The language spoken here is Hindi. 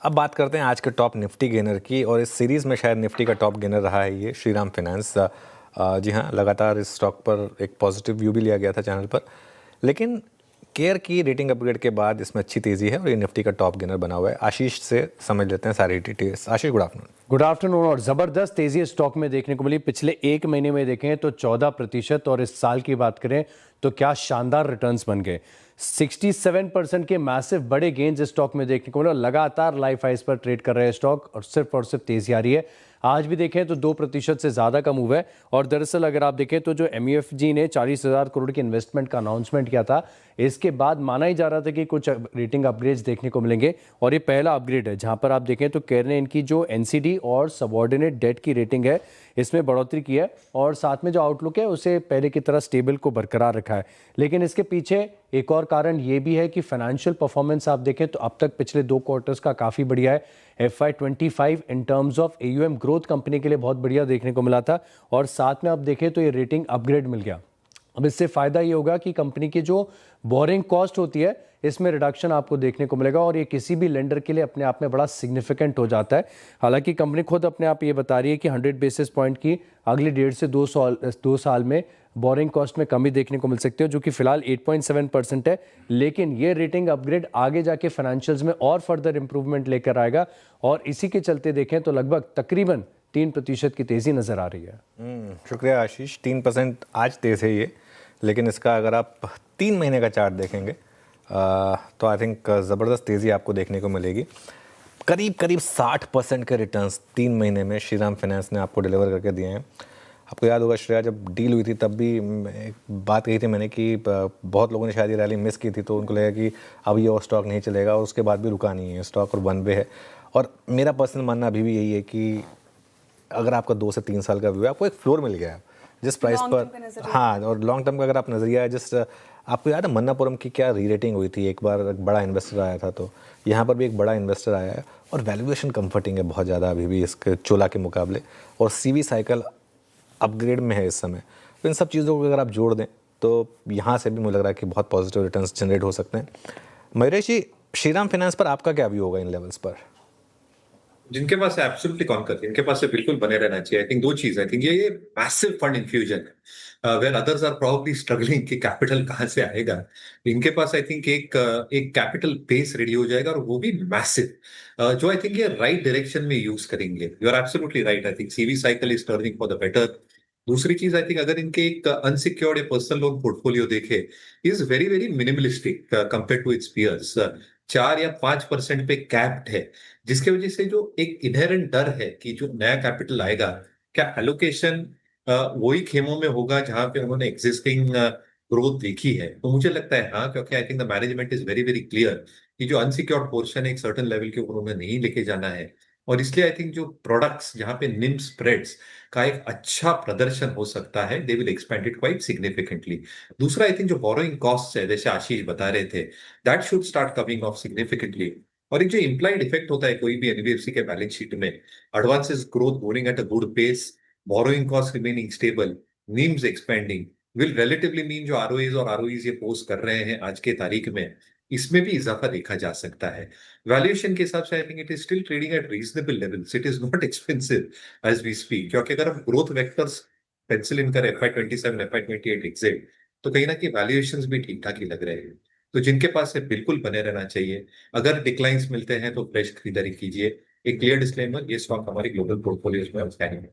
अब बात करते हैं आज के टॉप निफ्टी गेनर की, और इस सीरीज़ में शायद निफ्टी का टॉप गेनर रहा है ये श्रीराम फाइनेंस। जी हाँ, लगातार इस स्टॉक पर एक पॉजिटिव व्यू भी लिया गया था चैनल पर, लेकिन केयर की रेटिंग अपग्रेड के बाद इसमें अच्छी तेज़ी है और ये निफ्टी का टॉप गेनर बना हुआ है। आशीष से समझ लेते हैं सारी डिटेल्स। आशीष, गुड आफ्टरनून। Good afternoon. और ज़बरदस्त तेज़ी स्टॉक में देखने को मिली पिछले एक महीने में देखें तो 14%, और इस साल की बात करें तो क्या शानदार रिटर्न्स बन गए। 67% के मैसिव बड़े गेन्स इस स्टॉक में देखने को मिले। लगातार लाइफ हाइस पर ट्रेड कर रहे हैं स्टॉक और सिर्फ तेज़ी आ रही है। आज भी देखें तो 2% से ज़्यादा का मूव है। और दरअसल अगर आप देखें तो जो MUFG ने 40,000 करोड़ की इन्वेस्टमेंट का अनाउंसमेंट किया था, इसके बाद माना ही जा रहा था कि कुछ रेटिंग अपग्रेड्स देखने को मिलेंगे, और ये पहला अपग्रेड है जहां पर आप देखें तो केयर ने इनकी जो NCD और सबऑर्डिनेट डेट की रेटिंग है इसमें बढ़ोतरी की है, और साथ में जो आउटलुक है उसे पहले की तरह स्टेबल को बरकरार रखा है। लेकिन इसके पीछे एक और कारण ये भी है कि फाइनेंशियल परफॉर्मेंस आप देखें तो अब तक पिछले 2 क्वार्टर्स का काफ़ी बढ़िया है। FY25 in terms of AUM growth company के लिए बहुत बढ़िया देखने को मिला था, और साथ में आप देखें तो ये रेटिंग अपग्रेड मिल गया। अब इससे फ़ायदा ये होगा कि कंपनी की जो बोरिंग कॉस्ट होती है इसमें रिडक्शन आपको देखने को मिलेगा, और ये किसी भी लेंडर के लिए अपने आप में बड़ा सिग्निफिकेंट हो जाता है। हालांकि कंपनी खुद अपने आप ये बता रही है कि 100 बेसिस पॉइंट की अगले 1.5 से 2 साल में बोरिंग कॉस्ट में कमी देखने को मिल सकती है, जो कि फिलहाल 8.7% है। लेकिन ये रेटिंग अपग्रेड आगे जाके फाइनेंशियल्स में और फर्दर इंप्रूवमेंट लेकर आएगा, और इसी के चलते देखें तो लगभग तकरीबन 3% की तेज़ी नज़र आ रही है। शुक्रिया आशीष। 3% आज तेज़ है ये, लेकिन इसका अगर आप 3 महीने का चार्ट देखेंगे तो आई थिंक ज़बरदस्त तेज़ी आपको देखने को मिलेगी। करीब करीब 60% के रिटर्न्स 3 महीने में श्रीराम फाइनेंस ने आपको डिलीवर करके दिए हैं। आपको याद होगा श्रेया, जब डील हुई थी तब भी एक बात कही थी मैंने कि बहुत लोगों ने शायद ये रैली मिस की थी, तो उनको लगा कि अब ये और स्टॉक नहीं चलेगा, और उसके बाद भी रुका नहीं है स्टॉक और वन वे है। और मेरा पर्सनल मानना अभी भी यही है कि अगर आपका 2 से 3 साल का व्यू है, आपको एक फ्लोर मिल गया है जिस प्राइस पर। हाँ, और लॉन्ग टर्म का अगर आप नज़रिया है, जिस आपको याद है मन्नापुरम की क्या री रेटिंग हुई थी, एक बार एक बड़ा इन्वेस्टर आया था, तो यहाँ पर भी एक बड़ा इन्वेस्टर आया है, और वैल्यूएशन कंफर्टिंग है बहुत ज़्यादा अभी भी इसके चोला के मुकाबले, और CV साइकिल अपग्रेड में है इस समय। तो इन सब चीज़ों को अगर आप जोड़ दें तो यहाँ से भी मुझे लग रहा है कि बहुत पॉजिटिव रिटर्न्स जनरेट हो सकते हैं। मयूरेश जी, श्रीराम फाइनेंस पर आपका क्या व्यू होगा इन लेवल्स पर? जिनके पास एब्सोल्युटली कौन करती है, इनके पास से बिल्कुल बने रहना चाहिए। आई थिंक 2 चीज, आई थिंक ये मैसिव फंड इन्फ्यूजन है, where others are probably struggling कि कैपिटल कहां से आएगा। इनके पास आई थिंक एक कैपिटल बेस रेडी हो जाएगा, और वो भी मैसिव, जो आई थिंक ये राइट डायरेक्शन में यूज करेंगे। You are absolutely right. I think CV cycle is turning for the better. दूसरी चीज, आई थिंक अगर इनके एक अनसिक्योर्ड या पर्सनल लोन पोर्टफोलियो देखे, is very very minimalistic compare to its peers. 4 या 5% पे कैप्ड है, जिसके वजह से जो एक इनहेरेंट डर है कि जो नया कैपिटल आएगा, क्या एलोकेशन वही खेमों में होगा जहां पे उन्होंने एग्जिस्टिंग ग्रोथ देखी है। तो मुझे लगता है हाँ, क्योंकि I think the management is very very clear कि जो अनसिक्योर्ड पोर्शन है एक सर्टेन लेवल के ऊपर उन्हें नहीं लेके जाना है। और इसलिए आई थिंक जो प्रोडक्ट्स जहां पे निम स्प्रेड्स का एक अच्छा प्रदर्शन हो सकता है, they will expand it quite significantly. दूसरा, आई थिंक जो बोरोइंग कॉस्ट है, जैसे आशीष बता रहे थे, that should start coming of significantly. और एक जो इम्प्लाइड इफेक्ट होता है कोई भी एनबीएफसी के बैलेंस शीट में, advances growth going at a good pace, borrowing cost remaining stable, NIMs expanding, will relatively mean जो आरओईज और आरओईज ये पोस्ट कर रहे हैं आज के तारीख में, इसमें भी इजाफा देखा जा सकता है। वैल्यूएशन के हिसाब से I think it is still trading at reasonable levels, it is not expensive as we speak. क्योंकि अगर हम ग्रोथ वेक्टर्स पेंसिल इन करें, FY27 FY28 एग्जिट, तो कहीं ना कहीं वैल्यूएशंस भी ठीक ठाक ही लग रहे हैं। तो जिनके पास है बिल्कुल बने रहना चाहिए। अगर डिक्लाइंस मिलते हैं तो फ्रेश खरीदारी कीजिए। एक क्लियर डिस्क्लेमर, ये स्टॉक हमारी ग्लोबल पोर्टफोलियोज में आउटस्टैंडिंग है।